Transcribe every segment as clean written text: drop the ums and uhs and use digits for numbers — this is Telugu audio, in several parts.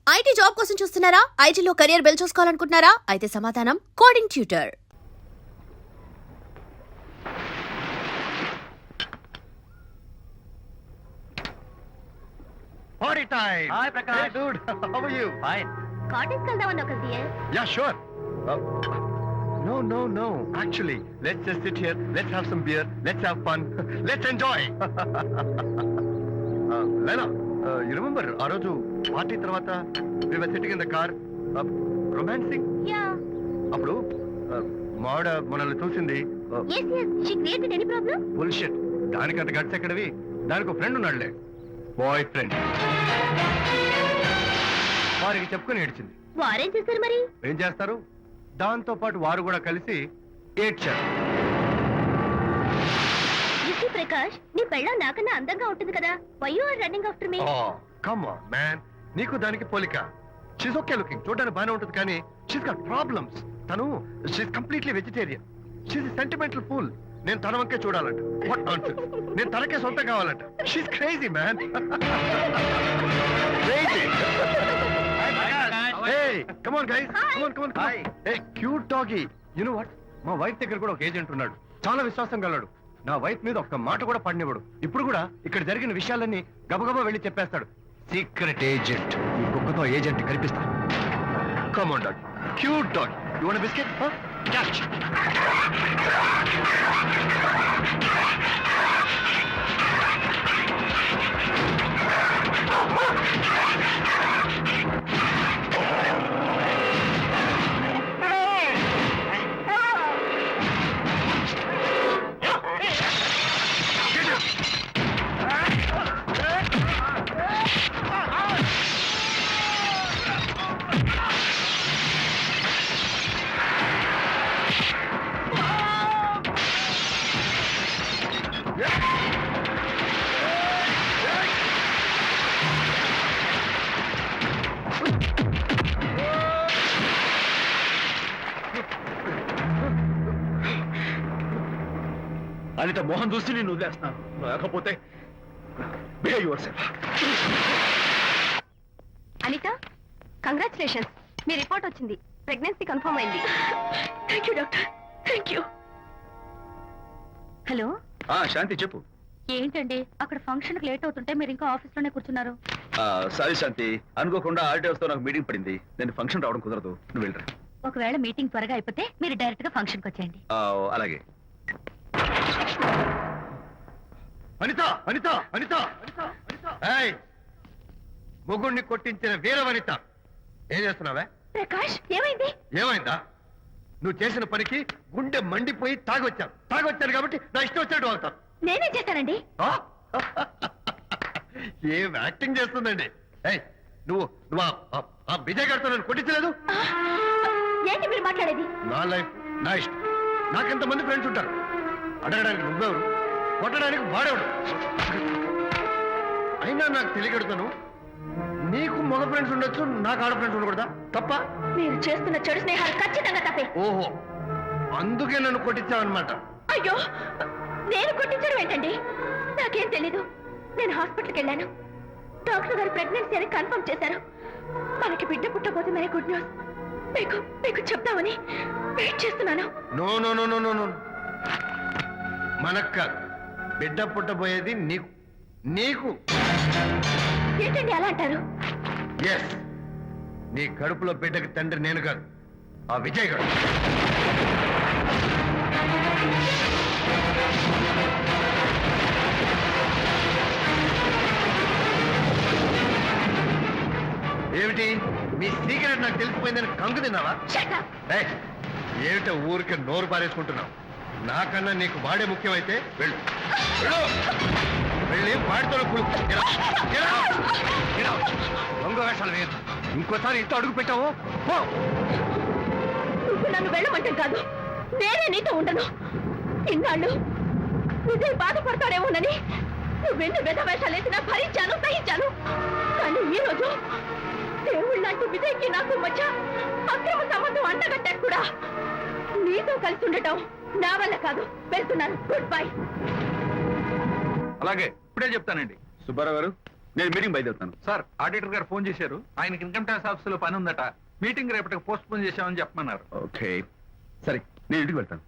ఐటీ జాబ్ కోసం చూస్తున్నారా? ఐటీలో కెరియర్ బిల్డ్ చూసుకోవాలనుకుంటున్నారా? అయితే సమాధానం coding tutor. Party time! Hi, Prakash. Hey, dude. How are you? Fine. Cottage వెళ్దామని ఒక dear. Yeah, sure. No. Actually, let's just sit here. Let's have some beer. Let's have fun. Let's enjoy. Lena, you remember ఆ రోజు పార్టీ తర్వాత we were sitting in the car, romancing? Yeah. అప్పుడు మావిడ మనల్ని చూసింది. yes she created any problem? Bullshit. దానికి అంత గట్స్ ఎక్కడవి? దానికి ఒక ఫ్రెండ్ ఉన్నాడులే, బాయ్ ఫ్రెండ్. వారికి చెప్పుకొని ఏడ్చింది. వారేం చేశారు మరి? ఏం చేస్తారు, దాంతో పాటు వారు కూడా కలిసి ఏడ్చారు. యూసీ ప్రకాష్, నీ పెళ్ళం నాకన్నా అందంగా ఉంటుంది కదా, why you are running after me? Come on man, నీకు దానికి పోలిక. షీస్ ఓకే లుకింగ్, చూడడానికి బాగానే ఉంటుంది, కానీ షీస్ గాట్ ప్రాబ్లమ్స్. తను she's completely vegetarian. She's sentimental pool. నేను తన వంకే చూడాలంట. What nonsense. నేను తనకే సొంతం కావాలంట. She's crazy man. Crazy. Hey, come on guys. Come on. Hi. Hey, cute doggy. You know what? మా వైఫ్ దగ్గర కూడా ఒక ఏజెంట్ ఉన్నాడు. చాలా విశ్వాసం గలడు. నా వైఫ్ మీద ఒక్క మాట కూడా పడినివ్వడు. ఇప్పుడు కూడా ఇక్కడ జరిగిన విషయాలన్నీ గబగబా వెళ్ళి చెప్పేస్తాడు. Secret agent. ఈ కుక్కతో ఏజెంట్ కనిపిస్తా. Come on dog. Cute dog. You want a biscuit? Huh? Catch. Anitha Mohan చూసి నేను వదిలేస్తున్నాను, లేకపోతే behave yourself. Anitha, congratulations, మీ రిపోర్ట్ వచ్చింది. ప్రెగ్నెన్సీ కన్ఫర్మ్ అయింది. Thank you doctor, thank you. Hello Shanti చెప్పు. ఏంటండి అక్కడ ఫంక్షన్ కి లేట్ అవుతుంటే మీరు ఇంకా ఆఫీస్ లోనే కూర్చున్నారు? సారీ శాంతి, అనుకోకుండా ఆర్టీఎస్ తో నాకు మీటింగ్ పడింది. నేను ఫంక్షన్ రావడం కుదరదు, నువ్వు వెళ్ళరా. ఒకవేళ మీటింగ్ త్వరగా అయిపోతే మీరు డైరెక్ట్ గా ఫంక్షన్ కి వచ్చేయండి. అలాగే. అనిత. ఏయ్, మొగుణ్ణి కొట్టించిన వీర వనిత, ఏం చేస్తున్నావే? ప్రకాష్, ఏమైంది? ఏమైందా? నువ్వు చేసిన పనికి గుండె మండిపోయి తాగొచ్చాను కాబట్టి నా ఇష్టం వచ్చినట్టు అవుతాను. నేనేం చేశానండి? ఏం యాక్టింగ్ చేస్తుందండి. ఏయ్, నువ్వు ఆ విజయ్ గారితో నన్ను కొట్టించలేదు. ఏంటి మీరు మాట్లాడేది? నా లైఫ్ నా ఇష్టం. నాకెంతమంది ఫ్రెండ్స్ ఉంటారు. అడగడానికి నువ్వెవరు, కొట్టడానికి వాడేవాడు. అయినా నాకు తెలియగడుతాను, నీకు మగ ఫ్రెండ్స్ ఉండొచ్చు, నాకు ఆడ ఫ్రెండ్స్ ఉండకూడదా? తప్ప? మీరు చేస్తున్న చెడు స్నేహాలు ఖచ్చితంగా తప్పే. ఓహో, అందుకే నన్ను కొట్టించావన్నమాట. అయ్యో, నేను కొట్టించడం ఏంటండి? నాకేం తెలీదు. నేను హాస్పిటల్కి వెళ్ళాను. డాక్టర్ గారు ప్రెగ్నెన్సీ అని కన్ఫర్మ్ చేశారు. మనకి బిడ్డ పుట్టబోతుందనే గుడ్ న్యూస్ మీకు చెప్తామని వెయిట్ చేస్తున్నాను. నో, మనక్క బిడ్డ పుట్టబోయేది నీకు. ఏంటండి అలా అంటారు? ఎస్, నీ కడుపులో బిడ్డకి తండ్రి నేను కాదు, ఆ విజయ్ గారు. ఏమిటి మీ సీక్రెట్ నాకు తెలిసిపోయిందని కంగు తిన్నావా? ఏమిటో ఊరికే నోరు పారేసుకుంటున్నావు? నాకన్నా నీకు వాడే ముఖ్యమైతే వెళ్ళు. వెళ్ళి వాడితో దొంగ వేషాలు వేయదు. ఇంకోసారి ఇంట్లో అడుగు పెట్టావు పో. నువ్వు నన్ను వెళ్ళమంటాం కాదు, నేనే నీతో ఉండను. ఇన్నాళ్ళు విజయ్ బాధపడతాడేమోనని నువ్వెన్ని వెద వేషాలు వేసినా భరించాను, సహించాను. కానీ ఈ రోజు దేవుళ్ళంటూ విజయ్కి నాకు మధ్య అక్రమ సంబంధం అంటగట్టా కూడా. నీతో కలిసి ఉండటం నా వల్ల కాదు. వెళ్తున్నాను, గుడ్ బై. అలాగే ఇప్పుడే చెప్తానండి. సుబ్బారావు గారు, నేను మీటింగ్ బయలుదేరుతాను. సార్ ఆడిటర్ గారు ఫోన్ చేశారు, ఆయనకి ఇన్కమ్ ట్యాక్స్ ఆఫీస్ లో పని ఉందట, మీటింగ్ రేపటికి పోస్ట్ పోన్ చేశామని చెప్పమన్నారు. ఓకే సరే, నేను ఇంటికి వెళ్తాను.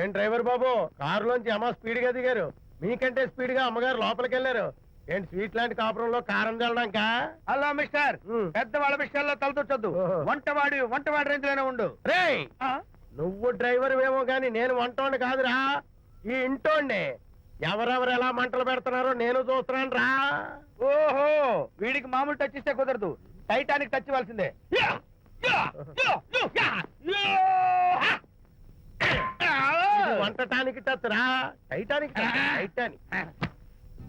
ఏం డ్రైవర్ బాబు, కారులోంచి అమ్మ స్పీడ్ గా దిగారు, మీకంటే స్పీడ్ గా అమ్మగారు లోపలికి వెళ్ళారు. ఏంటి స్వీట్ లాంటి కాపురంలో కారం చల్లడానికా? హలో మిస్టర్, పెద్దవాళ్ళ విషయాల్లో తలదొచ్చొద్దు. వంటవాడి రేంజ్ లోనే ఉండు. రేయ్, నువ్వు డ్రైవర్ ఏమో గాని నేను వంటోండి కాదురా, ఈ ఇంటోండి. ఎవరెవరు ఎలా మంటలు పెడుతున్నారో నేను చూస్తున్నాను రా. ఓహో, వీడికి మామూలు టచ్ ఇస్తే కుదరదు, టైటానిక్ టచ్ ఇవ్వాల్సిందే. ఇది వంటటానికి టచ్ రా, టైటానిక్ టచ్, టైటానిక్.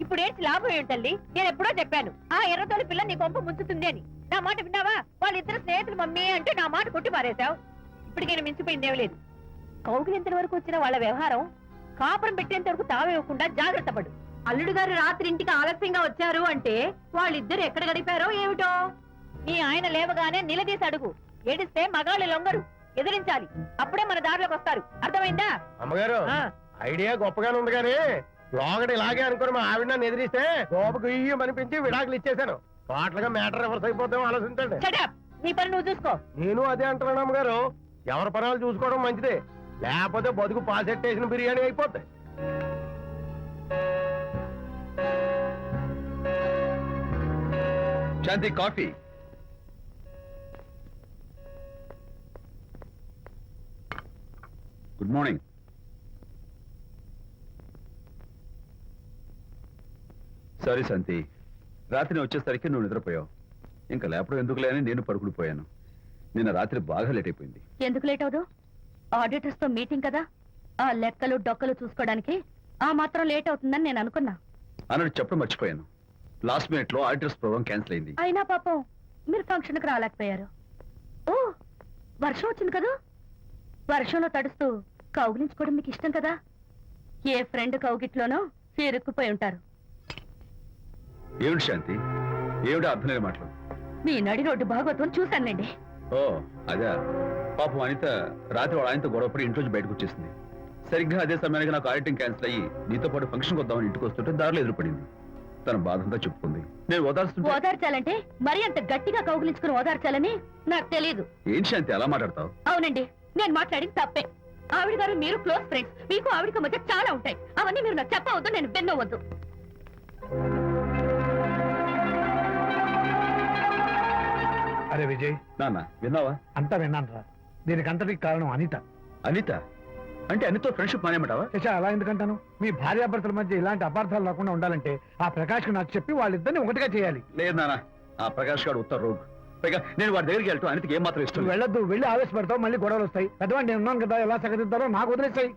ఇప్పుడు ఏంటి లాభం ఏంటల్లి? నేను ఎప్పుడో చెప్పాను ఆ ఎర్రతోలి పిల్ల నీ కొంప ముంచుతుంది అని. నా మాట విన్నావా? వాళ్ళిద్దరు స్నేహితులు మమ్మీ అంటే నా మాట కొట్టి మారేశావు. ఇప్పటికైనా మించిపోయిందేం లేదు. కౌగిలింత వరకు వచ్చిన వాళ్ళ వ్యవహారం కాపురం పెట్టేంత వరకు తావేవ్వకుండా జాగ్రత్త పడు. అల్లుడు గారు రాత్రి ఇంటికి ఆలస్యంగా వచ్చారు అంటే వాళ్ళిద్దరు ఎక్కడ గడిపారో ఏమిటో. నీ ఆయన లేవగానే నిలదీసి అడుగు. ఏడిస్తే మగాళ్ళు లొంగరు, ఎదిరించాలి. అప్పుడే మన దారిలోకి వస్తారు. అర్థమైందా? అమ్మగారు, ఐడియా గొప్పగానే ఉంది కానీ లోగడ ఇలాగే అనుకుని మా ఆవిడ నన్ను ఎదిరిస్తే గోపకు ఇయ్యం అనిపించి విడాకులు ఇచ్చేశాను. టోటల్ గా మ్యాటర్ రివర్స్ అయిపోతాం ఆలోచించండి. Shut up. నీ పని నువ్వు చూసుకో. నేను అదే అంటున్నాను అమ్మగారు, ఎవరి పనాలు చూసుకోవడం మంచిదే, లేకపోతే బతుకు పాసెట్టేసిన బిర్యానీ అయిపోతాయి. శాంతి, కాఫీ. Good morning. సారీ శాంతి, రాత్రి వచ్చేసరికి నువ్వు నిద్రపోయావు. ఇంకా లేపడం ఎందుకులే అని నేను పడుకుని పోయాను. నిన్న రాత్రి బాగా లేట్ అయిపోయింది. ఎందుకు లేట్ అవదు? ఆడిటర్స్ తో మీటింగ్ కదా, ఆ లెక్కలు డొక్కలు చూసుకోవడానికి ఆ మాత్రం లేట్ అవుతుందని నేను అనుకున్నా. అన్నట్టు చెప్పడం మర్చిపోయాను, లాస్ట్ మినిట్ లో ఆడిటర్స్ ప్రోగ్రామ్ క్యాన్సిల్ అయింది. అయినా పాపం మీరు ఫంక్షన్ కి రాలేకపోయారు. ఓ, వర్షం వచ్చింది కదా, వర్షంలో తడుస్తూ కౌగిలించుకోవడం మీకు ఇష్టం కదా. ఏ ఫ్రెండ్ కౌగిట్లోనో ఇరుక్కుపోయి ఉంటారు. ఏమిటి శాంతి, ఏమిటి అర్థం లేని మాటలు? మీ నడి రోడ్డు భాగవతం చూశానండి. ఓ అదే, పాపం అనిత రాత్రి వాళ్ళ ఆయనతో గొడవపడి ఇంట్లోంచి బయటకు వచ్చేసింది. సరిగ్గా అదే సమయానికి నాకు ఆడిటింగ్ క్యాన్సిల్ అయ్యి నీతో పాటు ఫంక్షన్కి వద్దామని ఇంటికి వస్తుంటే దారిలో ఎదురుపడింది. తన బాధంతా చెప్పుకుంది. నేను ఓదార్చాలంటే మరి అంత గట్టిగా కౌగిలించుకుని ఓదార్చాలని నాకు తెలియదు. ఏం శాంతి అలా మాట్లాడతావు? అవునండి, నేను మాట్లాడింది తప్పే. ఆవిడ గారు మీరు క్లోజ్ ఫ్రెండ్స్, మీకు ఆవిడకి మధ్య చాలా ఉంటాయి. అవన్నీ మీరు నాకు చెప్పవద్దు, నేను విన్నవద్దు. అరే విజయ్, నాన్న విన్నావా? అంతా విన్నాను రా. దీనికి అంతటికి కారణం అనిత. అనిత అంటే అనితో ఫ్రెండ్షిప్ మానేమంటావా? శశా, అలా ఎందుకంటాను? మీ భార్యాభర్తల మధ్య ఇలాంటి అపార్థాలు రాకుండా ఉండాలంటే ఆ ప్రకాష్ కు నాకు చెప్పి వాళ్ళిద్దరిని ఒకటిగా చేయాలి. లేదు నాన్న, ఆ ప్రకాష్ గారు ఉత్తర రోగ్. పైగా నేను వాడి దగ్గరికి వెళ్తాను, అనితకి ఏం మాత్రం ఇష్టం నువ్వు వెళ్ళొద్దు, వెళ్ళి ఆవేశపడతావు, మళ్ళీ గొడవలు వస్తాయి. పెద్దవాడు నేను ఉన్నాను కదా, ఎలా సగదిద్దారో నాకు వదిలేస్తాయి.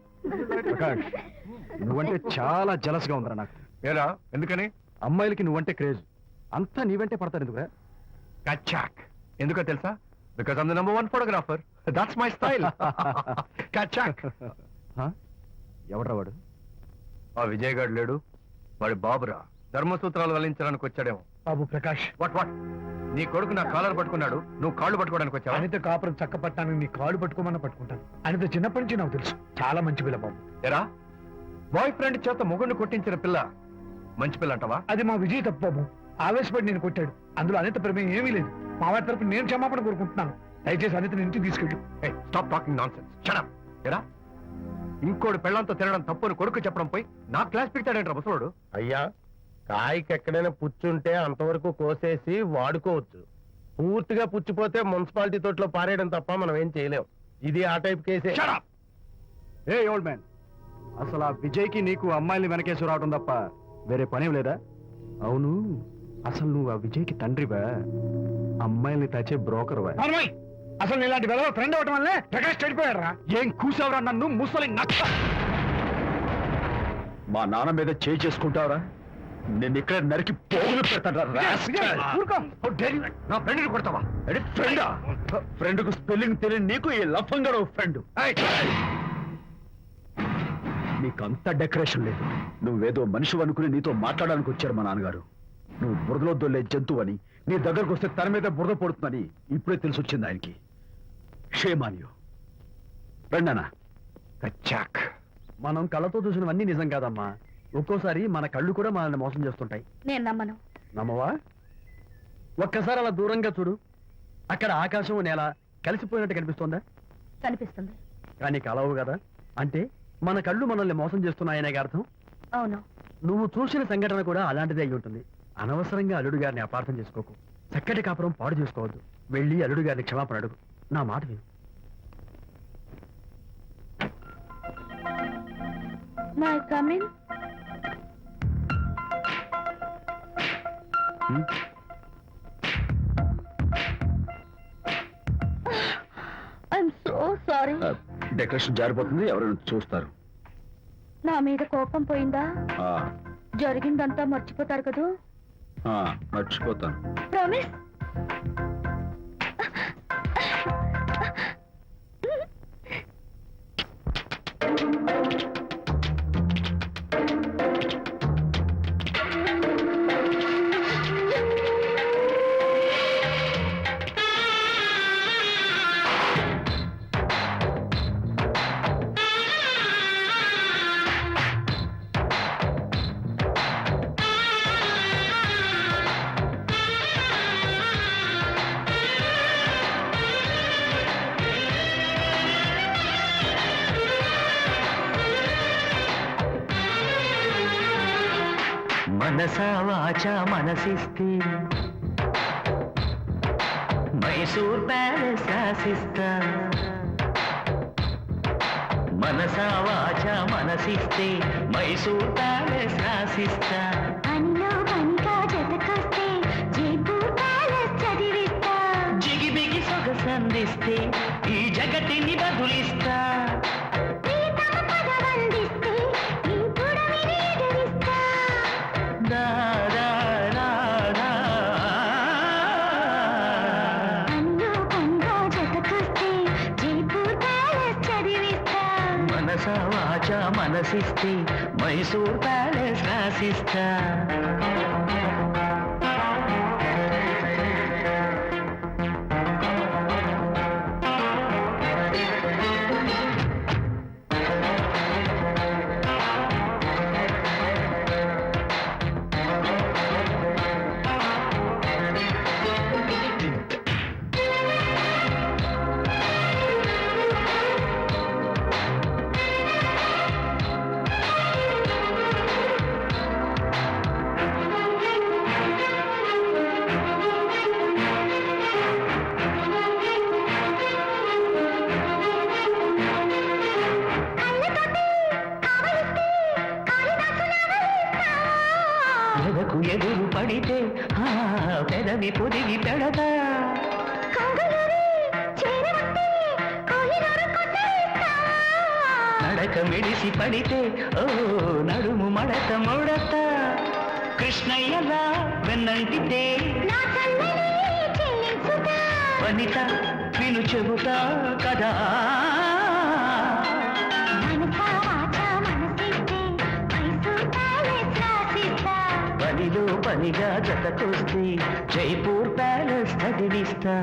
ప్రకాష్, నువ్వంటే చాలా జలస్ గా ఉందరా నాకు. ఏరా, ఎందుకని? అమ్మాయిలకి నువ్వంటే క్రేజ్, అంతా నీవంటే పడతారు ఎందుకురా? కచాక్. ఎందుకో తెలుసా? Because I'm the number 1 photographer. That's my style. కచాక్. ఎవడ్రా వాడు? ఆ విజయ్ గారు లేడు, వాడి బాబురా. ధర్మసూత్రాలు వల్లించడానికి వచ్చాడేమో. బాబు ప్రకాష్, వాట్ వాట్? నీ కొడుకు నా కాలర్ పట్టుకున్నాడు, నువ్వు కాళ్ళు పట్టుకోవడానికి వచ్చావా? అనిత కాపురం చక్క పట్టాను, నీ కాళ్ళు పట్టుకోమన్నా పట్టుకుంటాను. అనిత చిన్నప్పటి నుంచి నాకు తెలుసు, చాలా మంచి పిల్ల బాబు. ఎరా, బాయ్ ఫ్రెండ్ చేత మొగుడిని కొట్టించిన పిల్ల మంచి పిల్ల అంటావా? అది మా విజయ్ తప్పు బాబు. ఆవేశపడి నేను కొట్టాడు, అందులో అనిత ప్రమేయం ఏమీ లేదు. మా వారి తరపు నేను క్షమాపణ కోరుకుంటున్నాను. దయచేసి అనితని ఇంటికి తీసుకెళ్ళు. Stop talking nonsense. Shut up. ఎరా, ఇంకోటి పెళ్ళంతో తినడం తప్పుని కొడుకు చెప్పడం పోయి నా క్లాస్ పెడతాడంటారా ముసలోడు. అయ్యా కాయకి ఎక్కడైనా పుచ్చుంటే అంతవరకు కోసేసి వాడుకోవచ్చు. పూర్తిగా పుచ్చిపోతే మున్సిపాలిటీ తోటలో పారేయడం తప్ప మనం ఏం చేయలేం. ఇది ఆ టైప్ కేసే. ఏ ఓల్డ్ మ్యాన్, అసలు ఆ విజయ్కి నీకు అమ్మాయిని వెనకేసి రావడం తప్ప వేరే పనేం లేదా? అవును, అసలు నువ్వు ఆ విజయ్కి తండ్రివా, అమ్మాయిల్ని తెచ్చే బ్రోకర్వా? అసలు ఇలాంటి వెధవ ఫ్రెండ్ అవటం వల్లే ప్రకాష్ చెడిపోయాడు రా. ఏం కూసావురా నన్ను ముసలి నచ్చ? మా నాన్న మీద చేయి చేసుకుంటావరా? నేను ఇక్కడ నరికి పోగులు పెడతాను. ఊరుకో. నా ఫ్రెండ్ని కొడతావా? ఫ్రెండా? ఫ్రెండ్ కు స్పెల్లింగ్ తెలియని నీకు ఈ లఫంగా ఫ్రెండ్. నీకంత డెకరేషన్ లేదు. నువ్వేదో మనిషి అనుకుని నీతో మాట్లాడడానికి వచ్చారు మా నాన్నగారు. నువ్వు బురదలో దొల్లే జంతువు అని, నీ దగ్గరకు వస్తే తన మీద బురద పడుతుందని ఇప్పుడే తెలిసి వచ్చింది ఆయనకి. షేమాన్యు రండనా. కచ్చాక్. మనం కళ్ళతో చూసినవన్నీ నిజం కాదమ్మా. ఒక్కోసారి మన కళ్ళు కూడా మనల్ని మోసం చేస్తుంటాయి. నేను నమ్మను. నమ్మవా? ఒక్కసారి అలా దూరంగా చూడు. అక్కడ ఆకాశం నేల కలిసిపోయినట్టు కనిపిస్తోందా? కనిపిస్తుంది. కానీ కలవు కదా. అంటే మన కళ్ళు మనల్ని మోసం చేస్తున్నాయనే అర్థం. అవును. నువ్వు చూసిన సంఘటన కూడా అలాంటిదే అయి ఉంటుంది. అనవసరంగా అల్లుడు గారిని అపార్థం చేసుకోకు. చక్కటి కాపురం పాడు చేసుకోవద్దు. వెళ్ళి అల్లుడు గారిని క్షమాపణ అడుగు. నా మాట విను. May come in. I'm so sorry. Decoration జారిపోతుంది, ఎవరైనా చూస్తారు. నా మీద కోపం పోయిందా? ఆ, జరిగిందంతా మర్చిపోతారు కదూ? ఆ, మర్చిపోతాను. ప్రామిస్. మనసా వాచ మనసిస్తే మైసూర్ ప్యాలెస్ రాసిస్తా. మనసా వాచ మనసిస్తే మైసూర్ ప్యాలెస్ రాసిస్తా. అనిలో పనిగా జతకొస్తే జైపూర్ ప్యాలెస్ చదివిస్తా. జిగిబిగి సొగసందిస్తే ఈ జగతిని బదులిస్తా. ప్రీతమ పదవందిస్తే ఈ పుడమిని ఎదిరిస్తా. దా, దా, దా, దా. అనిలో పనిగా జతకొస్తే జైపూర్ ప్యాలెస్ చదివిస్తా. మనసా వాచ మనసిస్తే మైసూర్ ప్యాలెస్ రాసిస్తా. ఎదకు ఎదురు పడితే ఆ పెదవి పొదిగి పెడతా. నడక మెడిసి పడితే ఓ నడుము మడత ముడత. కృష్ణయ్యలా వెన్నంటితే వనిత విను చెబుతా కదా. పనిలో పనిగా జతకొస్తే జైపూర్ ప్యాలెస్ చదివిస్తా.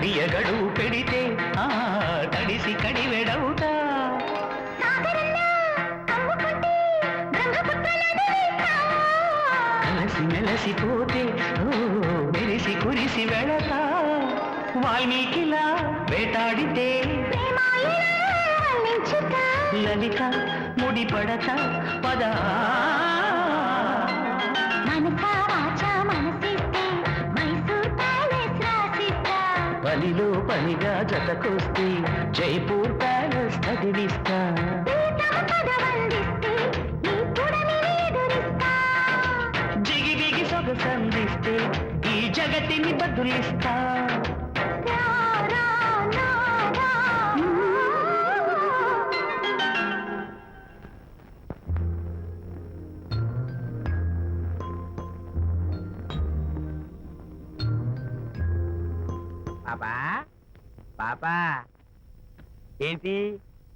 గడియ గడువు పెడితే ఆ తడిసి కడివెడవుతా అలసి మెలసిపోతే ఓ మెరిసి కురిసి వెళతా వాల్మీకిలా వేటాడితే లలిత ముడిపడత పద పనిలో పనిగా జతకొస్తే జైపూర్ ప్యాలెస్ తగిలిస్తా జిగి బిగి సొగసందిస్తే ఈ జగతిని బదులిస్తా పాపా పాపా ఏంటి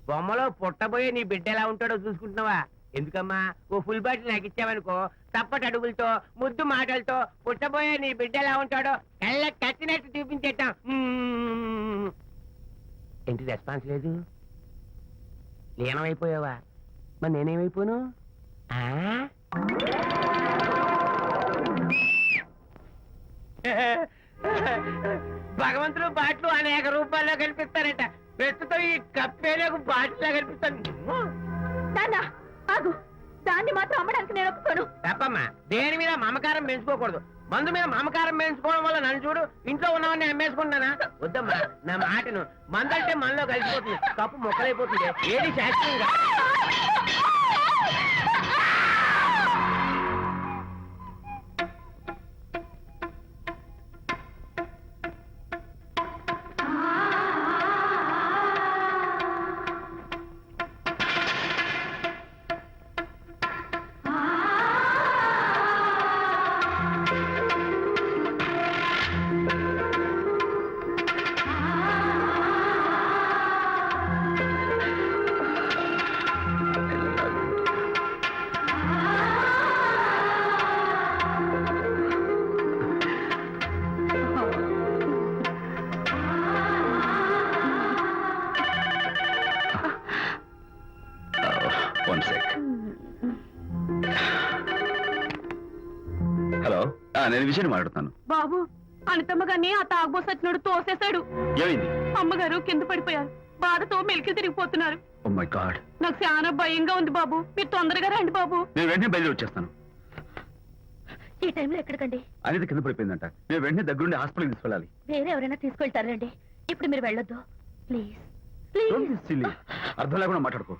బొమ్మలో పుట్టబోయే నీ బిడ్డ ఎలా ఉంటాడో చూసుకుంటున్నావా? ఎందుకమ్మా ఓ ఫుల్ బాటిల్ నాకు ఇచ్చావనుకో తప్పటి అడుగులతో ముద్దు మాటలతో పుట్టబోయే నీ బిడ్డ ఎలా ఉంటాడో కళ్ళ కట్టినట్టు చూపించేద్దాం. ఏంటి రెస్పాన్స్ లేదు? లీనమైపోయావా? మరి నేనేమైపోను? భగవంతుడు బాట్లు అనేక రూపాల్లో కనిపిస్తారట. ప్రస్తుతం ఈ కప్పేలకు బాటిలా కనిపిస్తాను. నాన్న ఆగు, దాన్ని మాత్రం అమ్మడానికి నేను ఒప్పుకోను. తప్పమ్మా, దేని మీద మమకారం పెంచుకోకూడదు. మందు మీద మమకారం పెంచుకోవడం వల్ల నన్ను చూడు, ఇంట్లో ఉన్నవన్నీ అమ్మేసుకుంటానా? వద్దమ్మా, నా మాటను. మందంటే మనలో కలిసిపోతుంది, కప్పు మొక్కలైపోతుంది. ఏది శాస్త్రీయంగా హలో, నేను విజయ్ మాట్లాడుతాను. బాబు, అనితమ్మ గారిని ఆ తాగుబోసు వచ్చినోడు తోసేశాడు. ఏమైంది? అమ్మగారు కింద పడిపోయారు. బాధతో మెలికి తిరిగిపోతున్నారు. ఓ మై గాడ్, నాకు చాలా భయంగా ఉంది బాబు. మీరు తొందరగా రండి బాబు. నేను వెంటనే బయలుదేరి వచ్చేస్తాను. ఈ టైంలో ఎక్కడికండి? అనిత కింద పడిపోయిందంట. నేను వెంటనే దగ్గరుండి హాస్పిటల్కి తీసుకెళ్ళాలి. వేరే ఎవరైనా తీసుకెళ్తారండి. ఇప్పుడు మీరు వెళ్ళొద్దు ప్లీజ్. Don't be silly. అర్థం లేకుండా మాట్లాడుకో.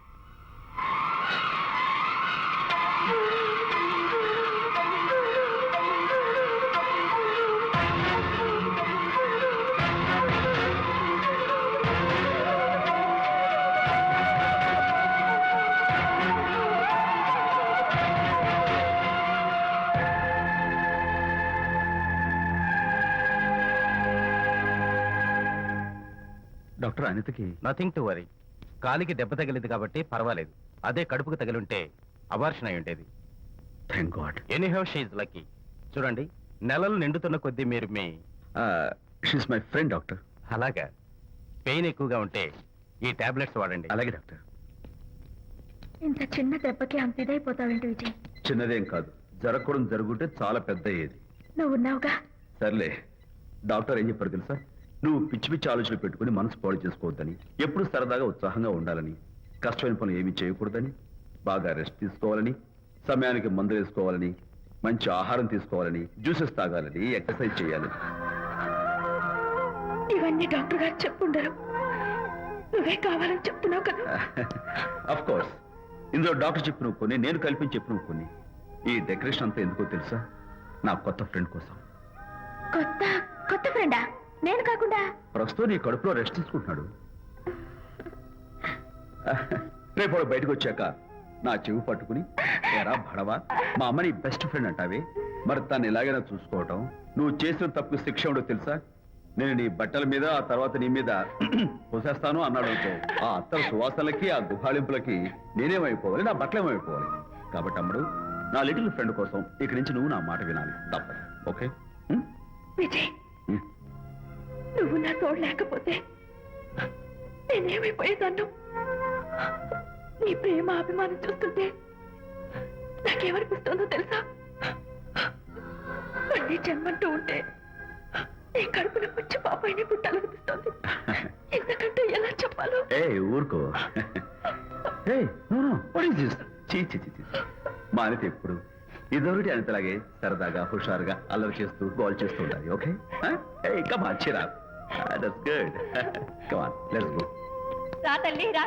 డాక్టర్, అనితకి నథింగ్ టు వరీ. కాలికి దెబ్బ తగిలింది కాబట్టి పర్వాలేదు. అదే కడుపుకు తగిలింటే అబార్షన్ అయి ఉండేది. Thank God. Anyhow she's lucky. చూడండి, నెలలు నిండుతున్న కొద్దీ మీరు మీ షీస్ మై ఫ్రెండ్ డాక్టర్. అలాగా పెయిన్ ఎక్కువగా ఉంటే ఈ టాబ్లెట్స్ వాడండి. అలాగే డాక్టర్. ఇంత చిన్న దెబ్బకి అంత ఇదైపోతావేంటి విజయ్? చిన్నదేం కాదు, జరగకూడదు జరుగుంటే చాలా పెద్ద అయ్యేది. నువ్వు ఉన్నావుగా. సర్లే, డాక్టర్ ఏం చెప్పారు తెలుసా? నువ్వు పిచ్చి పిచ్చి ఆలోచనలు పెట్టుకుని మనసు పాడు చేసుకోవద్దని, ఎప్పుడు సరదాగా ఉత్సాహంగా ఉండాలని, కష్టమైన పనులు ఏమీ చేయకూడదని, బాగా రెస్ట్ తీసుకోవాలని, సమయానికి మందులు వేసుకోవాలని, మంచి ఆహారం తీసుకోవాలని, జ్యూసెస్ తాగాలని, ఎక్సర్సైజ్ చేయాలని. ఇవన్నీ డాక్టర్ గారు చెప్పుండరు. నువ్వే కావాలని చెప్తున్నావు కదా. అఫ్ కోర్స్, ఇందులో డాక్టర్ చెప్పిన కొన్ని, నేను కల్పించి చెప్పిన కొన్ని. ఈ డెకరేషన్ అంతా ఎందుకో తెలుసా? నా కొత్త ఫ్రెండ్ కోసం. కొత్త కొత్త ఫ్రెండా? నేను కాకుండా? ప్రస్తుతం నీ కడుపులో రెస్ట్ తీసుకుంటున్నాడు. రేపు వాడు బయటకు వచ్చాక నా చెవి పట్టుకుని, ఎరా భడవా, మా అమ్మని బెస్ట్ ఫ్రెండ్ అంటావే, మరి తను ఎలాగైనా చూసుకోవటం, నువ్వు చేసిన తప్పు శిక్ష ఉండో తెలుసా? నేను నీ బట్టల మీద, ఆ తర్వాత నీ మీద పోసేస్తాను అన్నాడు అనుకో, ఆ అత్తల సువాసనలకి, ఆ గుహాళింపులకి నేనేమైపోవాలి, నా బట్టలేమైపోవాలి. కాబట్టి అమ్ముడు, నా లిటిల్ ఫ్రెండ్ కోసం ఇక్కడి నుంచి నువ్వు నా మాట వినాలి, తప్పదు. ఓకే? విజయ్, నువ్వు నా తోడు లేకపోతే నేనేమైపోయేదాన్ను. నీ ప్రేమ అభిమానం చూస్తుంటే నాకేమనిపిస్తుందో తెలుసా? మళ్ళీ జన్మంటూ ఉంటే నీ కడుపులో వచ్చి పాపాయిని పుట్టాలనిపిస్తోంది. ఇంతకంటే ఎలా చెప్పాలో. ఏ ఊరుకో. ఏ మా అనిత ఎప్పుడు ఇదొకటి అనితలాగే సరదాగా హుషారుగా అల్లరి చేస్తూ గోల్ చేస్తూ ఉండాలి. Okay come on Chira. That's good. Come on let's go. రా తల్లి రా.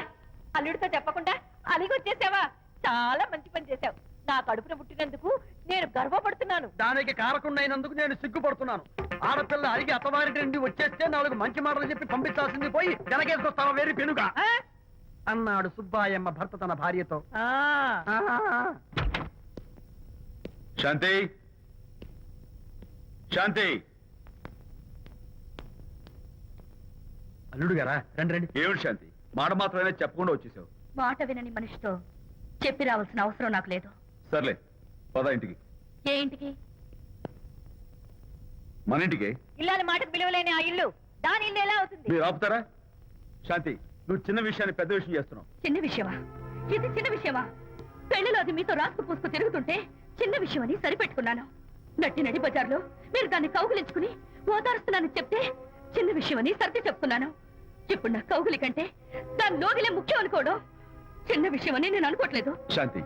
అల్లుడితో చెప్పకుండా అలిగొచ్చేసావా? చాలా మంచి పని చేశావు. నా కడుపున పుట్టినందుకు నేను గర్వపడుతున్నాను. దానికి కారకుండైనందుకు నేను సిగ్గుపడుతున్నాను. ఆడపిల్ల అడిగి అత్తవారి నుండి వచ్చేస్తే 4 మంచి మాటలు చెప్పి పంపించాల్సింది పోయి వెనకేసుకొస్తావా వేరు పెనుగా అన్నాడు సుబ్బాయమ్మ భర్త తన భార్యతో. శాంతి శాంతి. అల్లుడు గారా రండి రండి. ఏమిటి శాంతి, మాట మాత్రమే చెప్పకుండా వచ్చేసావు? మాట వినని మనిషితో చెప్పి రావాల్సిన అవసరం నాకు లేదు. సర్లే పద ఇంటికి. ఏ ఇంటికి? మన ఇంటికి. ఇల్లాలి మాటకు విలువలేని ఆ ఇల్లు దాని ఇల్లు ఎలా అవుతుంది? మీరు ఆపుతారా? శాంతి, నువ్వు చిన్న విషయాన్ని పెద్ద విషయం చేస్తున్నావు. చిన్న విషయమా? ఇది చిన్న విషయమా? పెళ్లిలో అది మీతో రాసుకు పూసుకు తిరుగుతుంటే చిన్న విషయం అని సరిపెట్టుకున్నాను. నట్టి నడి బజార్లో మీరు దాన్ని కౌగులించుకుని ఓదారుస్తున్నానని చెప్తే చిన్న విషయం అని సర్ది చెప్తున్నాను. ఇప్పుడు నా కౌగులి కంటే దాని లోగిలే ముఖ్యం అనుకోవడం చిన్న విషయం అని నేను అనుకోవట్లేదు. శాంతి,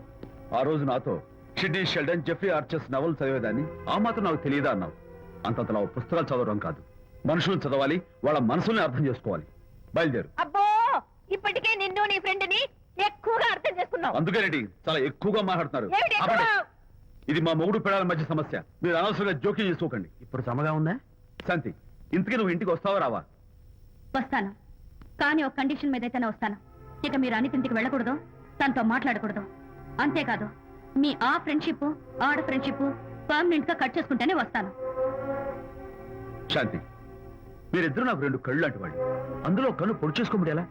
ఆ రోజు నాతో Sidney Sheldon, Jeffrey Archer's novel చదివేదాన్ని ఆ మాత్రం నాకు తెలియదా అన్నావు. అంతంతలా పుస్తకాలు చదవడం కాదు, మనుషులను చదవాలి, వాళ్ళ మనసుల్ని అర్థం చేసుకోవాలి. బయలుదేరు. అబ్బో, ఇప్పటికే నిన్ను నీ ఫ్రెండ్ ని ఎక్కువగా అర్థం చేసుకున్నావు. అందుకేనండి చాలా ఎక్కువగా మాట్లాడుతున్నారు. ఏమిటి ఎక్కువ? ఆపండి. ఇది మా మొగుడు పిల్లల మధ్య సమస్య, మీరు అనవసరంగా జోక్యం చేసుకోకండి. ఇప్పుడు సమగా ఉందా? శాంతి, ఇంతకీ నువ్వు ఇంటికి వస్తావా రావా? వస్తాను, కానీ ఒక కండిషన్ మీద అయితేనే వస్తాను. ఇక మీరు అనితింటికి వెళ్ళకూడదు, తనతో మాట్లాడకూడదు. అంతేకాదు, మీ ఆ ఫ్రెండ్షిప్ ఆడ ఫ్రెండ్షిప్ పర్మనెంట్ గా కట్ చేసుకుంటేనే వస్తాను. శాంతి, మీరిద్దరూ నాకు 2 కళ్ళు లాంటి వాళ్ళు. అందులో కన్ను పొడి చేసుకోమడి ఎలా?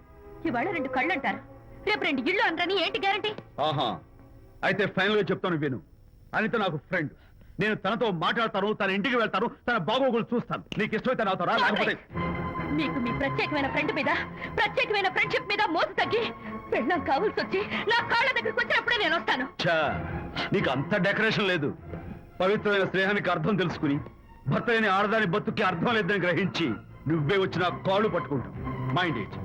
ఇవాళ 2 కళ్ళు అంటారు, రేపు 2 ఇళ్ళు అంటారని ఏంటి గ్యారంటీ? ఆహా, అయితే ఫైనల్ గా చెప్తాను విను. అనిత నాకు ఫ్రెండ్. నేను తనతో మాట్లాడతాను, తన ఇంటికి వెళ్తాను, తన బాగోగులు చూస్తాను. నీకు ఇష్టమైతే నాతో రా, లేకపోతే మీకు మీ ప్రత్యేకమైన ఫ్రెండ్ మీద, ప్రత్యేకమైన ఫ్రెండ్షిప్ మీద మోసు తగ్గి పెళ్ళం కావాల్సి వచ్చి నా కాళ్ళ దగ్గరికి వచ్చినప్పుడే నేను వస్తాను. ఛా, నీకు అంత డెకరేషన్ లేదు. పవిత్రమైన స్నేహానికి అర్థం తెలుసుకుని భర్త లేని ఆడదాని బతుక్కి అర్థం లేదని గ్రహించి నువ్వే వచ్చి నా కాళ్ళు పట్టుకుంటావు. Mind it.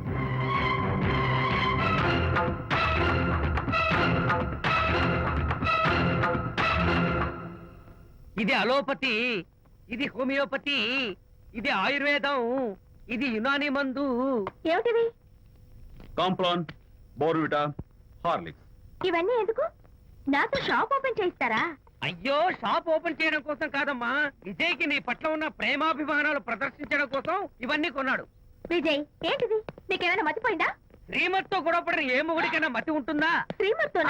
ఇది అలోపతి, ఇది హోమియోపతి, ఇది ఆయుర్వేదం, ఇది యునాని మందు. ఏమిటివి? Complan, Bournvita, Horlicks. ఇవన్నీ ఎందుకు? నాతో షాప్ ఓపెన్ చేయిస్తారా? అయ్యో, షాప్ ఓపెన్ చేయడం కోసం కాదమ్మా, విజయ్కి నీ పట్ల ఉన్న ప్రేమాభిమానాలు ప్రదర్శించడం కోసం ఇవన్నీ కొన్నాడు. విజయ్, ఏంటిది? నీకేమైనా మతిపోయిందా? శ్రీమతితో గొడవపడిన ఏ మొగుడికైనా మతి ఉంటుందా? శ్రీమతితో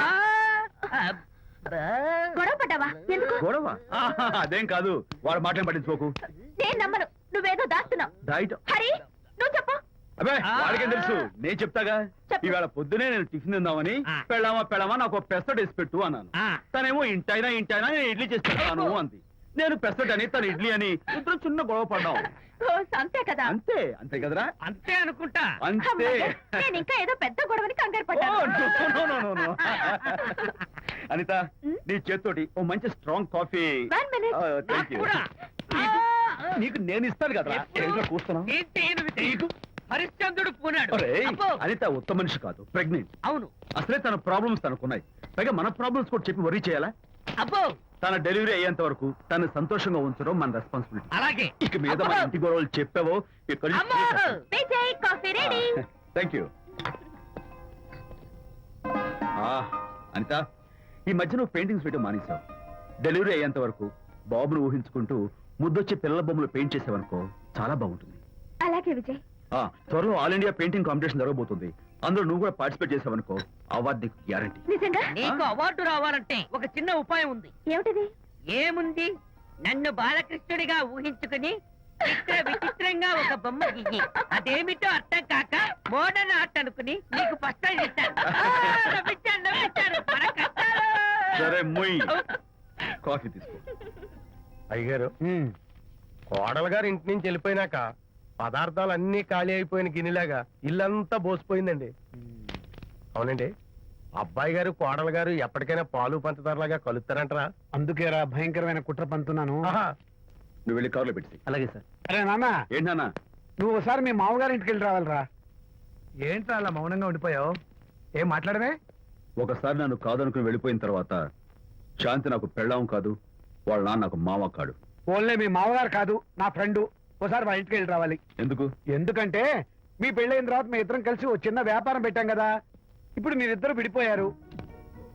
గొడవ పడ్డావా? ఎందుకు? గొడవ? ఆహా, అదేం కాదు. వాడు మాటలు పట్టించుకోకు. నేను నమ్మను, నువ్వేదో దాస్తున్నావు. డైట్. హరి, నువ్వు చెప్పు. అబ్బే, వాడికేం తెలుసు, నేను చెప్తాగా. చెప్పు. ఈవేళ పొద్దునే నేను టిఫిన్ తిందామని పెళ్ళామా నాకు పెసరట్ వేసి పెట్టు అన్నాను. తనేమో ఇంటైనా నేను ఇడ్లీ చేసి పెడతాను అంది. నేను పెసరట్ అని, తను ఇడ్లీ అని, ఇద్దరు చిన్న గొడవ పడ్డాం. అంతే కదా? అంతే అంతే కదరా? అంతే అనుకుంటా. అంతే. అమ్మయ్య, నేను ఇంకా ఏదో పెద్ద గొడవని కంగారు ఓ, పడ్డాను. no. అనిత, నీ చేత్తోటి ఓ మంచి strong coffee. 1 minute. Thank you. కూడా. నీకు నేను ఇస్తాను కదరా. ఏంటో కూస్తున్నావు? ఏంటి ఈయన విజయ్? హరిశ్చంద్రుడు పూనాడు. ఒరేయ్, అబ్బో. అనిత ఉత్తమ మనిషి కాదు, ప్రెగ్నెంట్. అవును. అసలే తన ప్రాబ్లమ్స్ తనకున్నాయి, పైగా మన ప్రాబ్లమ్స్ కూడా చెప్పి వరీ చేయాలా? అబ్బో, తన డెలివరీ అయ్యేంత వరకు తను సంతోషంగా ఉంచడం మన రెస్పాన్సిబిలిటీ. అలాగే. ఇక మీద మన ఇంటి గొడవలు చెప్పావో ఇక్కడ. అమ్మో. Vijay, coffee ready. Thank you. Anitha, ఈ మధ్య నువ్వు పెయింటింగ్స్ వేయడం మానేశావు. డెలివరీ అయ్యేంత వరకు బాబును ఊహించుకుంటూ ముద్దొచ్చి పిల్లల బొమ్మలు పెయింట్ చేసావనుకో, చాలా బాగుంటుంది. అలాగే విజయ్. త్వరలో ఆల్ ఇండియా పెయింటింగ్ కాంపిటీషన్ జరగబోతుంది. అందులో నువ్వు కూడా పార్టిసిపేట్ చేసావనుకో, అవార్డు నీకు గ్యారంటీ. నిజంగా? నీకు అవార్డు రావాలంటే ఒక చిన్న ఉపాయం ఉంది. ఏమిటిది? ఏముంది, నన్ను బాలకృష్ణుడిగా ఊహించుకుని విచిత్రంగా ఒక బొమ్మ గీయి. అదేమిటో అర్థం కాక మోడర్న్ ఆర్ట్ అనుకుని నీకు ఫస్ట్ ఇస్తాను. నవ్వించాను. మన కష్టాలు. సరే మొయ్, కాఫీ తీసుకో. అయ్యగారు, కోడలు గారు ఇంటి నుంచి వెళ్ళిపోయినాక పదార్థాలు అన్ని ఖాళీ అయిపోయిన గిన్నెలాగా ఇల్లంతా బోసిపోయిందండి. అవునండి, అబ్బాయి గారు కోడలు గారు ఎప్పటికైనా పాలు పంచదారలాగా కలుస్తారంటరా? అందుకేరా భయంకరమైన కుట్ర పంతున్నాను. నువ్వు వెళ్ళి కారులో పెట్టి. అలాగే సార్. అరే నాన్న, ఏంటన్నా? నువ్వు ఒకసారి మీ మామగారి ఇంటికి వెళ్ళి రావాలిరా. ఏంట్రా అలా మౌనంగా ఉండిపోయావు? ఏం మాట్లాడమే? ఒకసారి నన్ను కాదనుకుని వెళ్ళిపోయిన తర్వాత శాంతి నాకు పెళ్ళాం కాదు, వాళ్ళ నాన్న నాకు మామ కాడు. ఓన్లే మీ మామగారు కాదు, నా ఫ్రెండ్. ఒకసారి మా ఇంటికి వెళ్ళి రావాలి. ఎందుకు? ఎందుకంటే మీ పెళ్ళైన తర్వాత మీ ఇద్దరం కలిసి ఓ చిన్న వ్యాపారం పెట్టాం కదా. ఇప్పుడు మీరిద్దరు విడిపోయారు,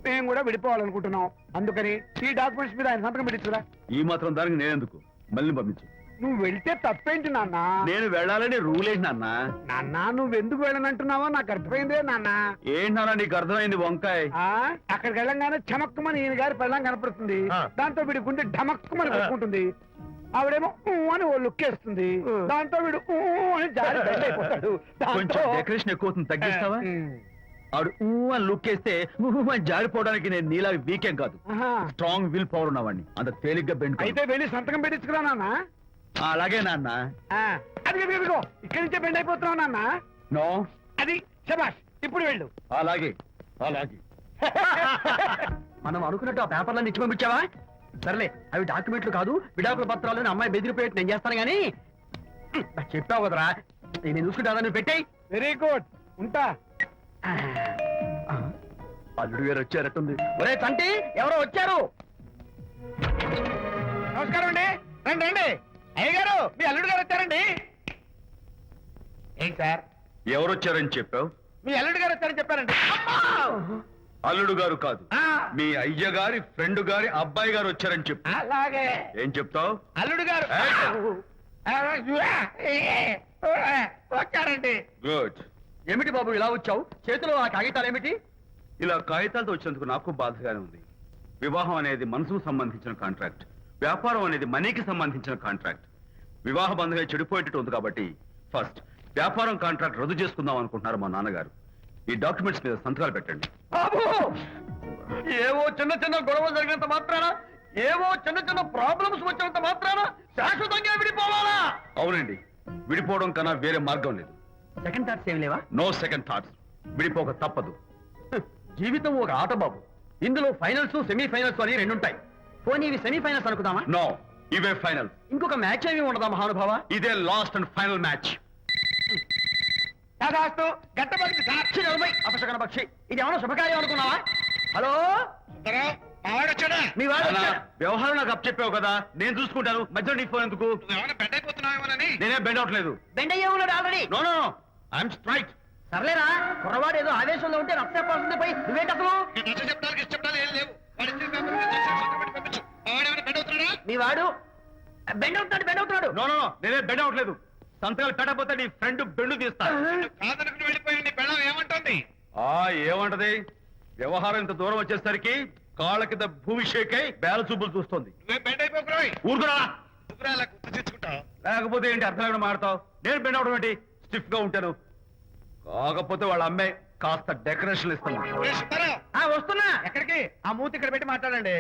మేము కూడా విడిపోవాలనుకుంటున్నాం. అందుకని ఈ డాక్యుమెంట్స్ మీద ఆయన సంతకం పెట్టించురా. ఈ మాత్రం దానికి నేనెందుకు? మళ్ళీ పంపించు. నువ్వు వెళ్తే తప్పేంటి నాన్న? నేను వెళ్ళాలని రూల్ ఏంటి నాన్న? నాన్న నువ్వెందుకు వెళ్ళనంటున్నావో నాకు అర్థమైందే నాన్న. ఏంటి నాన్న నీకు అర్థమైంది వంకాయ? అక్కడికి వెళ్ళంగానే చమక్కుమని ఈయన గారి పెళ్ళం కనపడుతుంది. దాంతో వీడి గుండె ఢమక్కుమని పెట్టుకుంటుంది. ఆవిడేమో ఊ అని ఓ లుక్ వేస్తుంది. దాంతో వీడు ఊ అని జారి బెడ్ అయిపోతాడు. కొంచెం డెకరేషన్ ఎక్కువ అవుతుంది, తగ్గిస్తావా? ఆడు ఊ అని లుక్ వేస్తే ఊ అని జారిపోవడానికి నేను నీలా వీకేం కాదు, స్ట్రాంగ్ విల్ పవర్ ఉన్నవాడిని. అంత తేలిగ్గా బెండ్ అయితే వెళ్ళి సంతకం పెట్టించుకురా నాన్న. అలాగే నాన్న. అది ఇదిగో ఇక్కడి నుంచే బెండ్ అయిపోతున్నావు నాన్న. నో, అది శబాష్, ఇప్పుడు వెళ్ళు. అలాగే అలాగే. మనం అనుకున్నట్టు ఆ పేపర్లను ఇచ్చి పంపించావా? సర్లే, అవి డాక్యుమెంట్లు కాదు, విడాకుల పత్రాలు. అమ్మాయి బెదిరిపోయేట్టు నేను చేస్తాను గానీ చెప్పావు కదరా, నేను చూసుకుంటా. నువ్వు పెట్టాయి. వెరీ గుడ్, ఉంటా. అల్లుడు గారు వచ్చారట్టుంది. ఒరే తంటి, ఎవరో వచ్చారు. నమస్కారం అండి. రండి రండి. అయ్య గారు, మీ అల్లుడు గారు వచ్చారండి. ఏంటి సార్? ఎవరు వచ్చారని చెప్పావు? మీ అల్లుడు గారు వచ్చారని చెప్పారండి. అల్లుడు గారు కాదు, మీ అయ్య గారి ఫ్రెండ్ గారి అబ్బాయి గారు వచ్చారని చెప్పు. అలాగే. ఏం చెప్తావు? అల్లుడు గారు వచ్చారండి. గుడ్. ఏమిటి బాబు ఇలా వచ్చావు? చేతిలో ఆ కాగితాలు ఏమిటి? ఇలా కాగితాలతో వచ్చినందుకు నాకు బాధగానే ఉంది. వివాహం అనేది మనసుకు సంబంధించిన కాంట్రాక్ట్, వ్యాపారం అనేది మనీకి సంబంధించిన కాంట్రాక్ట్. వివాహ బంధంగా చెడిపోయేటట్టు ఉంది కాబట్టి ఫస్ట్ వ్యాపారం కాంట్రాక్ట్ రద్దు చేసుకుందాం అనుకుంటున్నారు మా నాన్నగారు. ఈ డాక్యుమెంట్స్ మీద సంతకాలు పెట్టండి. బాబు, ఏవో చిన్న చిన్న గొడవలు జరిగినంత మాత్రాన, ఏవో చిన్న చిన్న ప్రాబ్లమ్స్ వచ్చినంత మాత్రాన శాశ్వతంగా విడిపోవాలా? అవునండి, విడిపోవడం కన్నా వేరే మార్గం లేదు. సెకండ్ థాట్స్ ఏమి లేవా? No second thoughts. విడిపోక తప్పదు. జీవితం ఒక ఆట బాబు, ఇందులో ఫైనల్స్ సెమీఫైనల్స్ అని రెండుంటాయి. పోనీ ఇవి సెమీఫైనల్స్ అనుకుందామా? నో, ఇవే ఫైనల్. ఇంకొక మ్యాచ్ ఏమి ఉండదా మహానుభావ? ఇదే లాస్ట్ అండ్ ఫైనల్ మ్యాచ్. గట్టబడి సాక్షి నలభై అపశకన పక్షి. ఇది ఏమన్నా శుభకార్యం అనుకున్నావా? హలో, మీ వాడు వచ్చాడా? వ్యవహారం నాకు అప్ చెప్పావు కదా, నేను చూసుకుంటాను. మధ్యలో నీ ఫోన్ ఎందుకు? నేనే బెండ్ అవట్లేదు. బెండ్ అయ్యే ఉన్నాడు already. No no no, I'm straight. సర్లేరా, కుర్రవాడు ఏదో ఆవేశంలో ఉంటే రక్తపోతుంది పోయి నువ్వేంటి అసలు? మీ వాడు బెండ్ అవుతున్నాడు, బెండ్ అవుతున్నాడు. నో నో నో, నేనే బెండ్ అవట్లేదు. సంతకాలు పెట్టకపోతే నీ ఫ్రెండ్ బెండు తీస్తా. ఏమంటది? వ్యవహారం ఇంత దూరం వచ్చేసరికి కాళ్ళ కింద భూమిషేకై బేల చూపులు చూస్తుంది. ఊరుకురా, లేకపోతే ఏంటి అర్థం లేకుండా మాడతావు? నేను బెండ్ అవడం ఏంటి? స్టిఫ్ గా ఉంటాను. కాకపోతే వాళ్ళ అమ్మాయి కాస్త డెకరేషన్ ఇస్తాను. వస్తున్నా. ఎక్కడికి? ఆ మూతి ఇక్కడ పెట్టి మాట్లాడండి.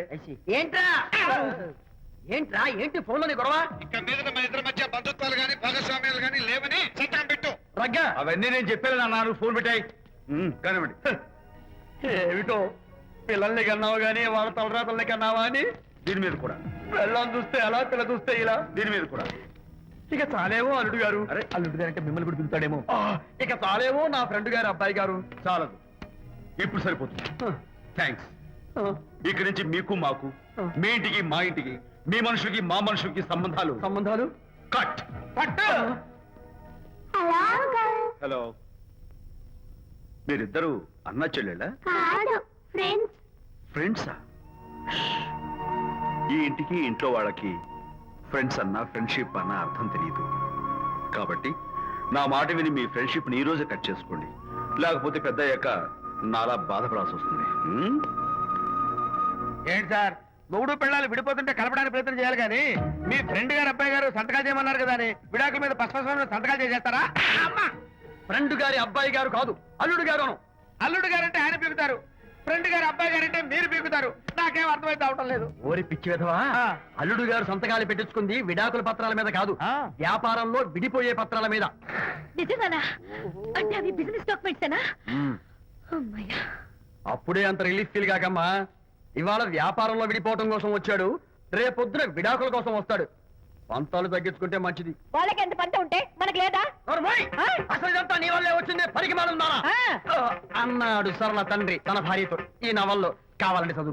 ఏంట్రా ఏంట్రా ఏంటి ఫోన్ లోని గొడవ? రగ్గా, అవన్నీ నేను చెప్పాను అన్నారు. ఫోన్ పెట్టాయి కానివ్వండి. ఏమిటో పిల్లల్ని కన్నావు గానీ వాళ్ళ తలరాతల్ని కన్నావా అని. దీని మీద కూడా పిల్లల్ని చూస్తే అలా, పిల్ల చూస్తే ఇలా. దీని మీద కూడా ఇక చాలేమో అల్లుడు గారు. అరే, అల్లుడు గారు అంటే మిమ్మల్ని కూడా పిలుతాడేమో. ఇక చాలేమో నా ఫ్రెండ్ గారు అబ్బాయి గారు. చాలదు, ఇప్పుడు సరిపోతుంది. థ్యాంక్స్. ఇక్కడి నుంచి మీకు మాకు, మీ ఇంటికి మా ఇంటికి, మీ మనుషులకి మా మనుషులకి సంబంధాలు సంబంధాలు కట్. హలో, మీరిద్దరు అన్నా చెల్లెళ్ళా? ఫ్రెండ్సా? ఈ ఇంటికి ఇంట్లో వాళ్ళకి ఫ్రెండ్స్ అన్నా ఫ్రెండ్షిప్ అన్నా అర్థం తెలియదు. కాబట్టి నా మాట విని మీ ఫ్రెండ్షిప్ ని ఈ రోజే కట్ చేసుకోండి, లేకపోతే పెద్ద అయ్యాక నాలా బాధపడాల్సి వస్తుంది. ఏంటి సార్, మొగుడు పిల్లలు విడిపోతుంటే కలపడానికి ప్రయత్నం చేయాలి కానీ మీ ఫ్రెండ్ గారు అబ్బాయి గారు సంతకాలు చేయమన్నారు కదా అని విడాకుల మీద పశ్చిమ సంతకాలు చేసేస్తారా? ఫ్రెండ్ గారి అబ్బాయి గారు కాదు, అల్లుడు గారు. అల్లుడు గారు అంటే ఆయన పిలుతారు, ఫ్రెండ్ గారు అబ్బాయి గారంటే మీరు పీకుతారు. నాకేం అర్థమైతే అవటం లేదు. ఓరి పిచ్చి విధవా, అల్లుడు గారు సంతకాలు పెట్టించుకుంది విడాకుల పత్రాల మీద కాదు, వ్యాపారంలో విడిపోయే పత్రాల మీద. నిజంగానా? అంటే అవి బిజినెస్ డాక్యుమెంట్సేనా? అమ్మయ్యా. అప్పుడే అంత రిలీఫ్ ఫీల్ కాకమ్మా. ఇవాళ వ్యాపారంలో విడిపోవటం కోసం వచ్చాడు, రేపొద్దున విడాకుల కోసం వస్తాడు. పంతాలు తగ్గించుకుంటే మంచిది. వాళ్ళకి ఎంత పంట ఉంటే మనకి లేదా? అసలు ఇదంతా నీ వల్లే వచ్చింది, పరికి మాలున్నారా అన్నాడు సరళ తండ్రి తన భార్యతో. ఈ నవల్లో కావాలంటే చదువుకో.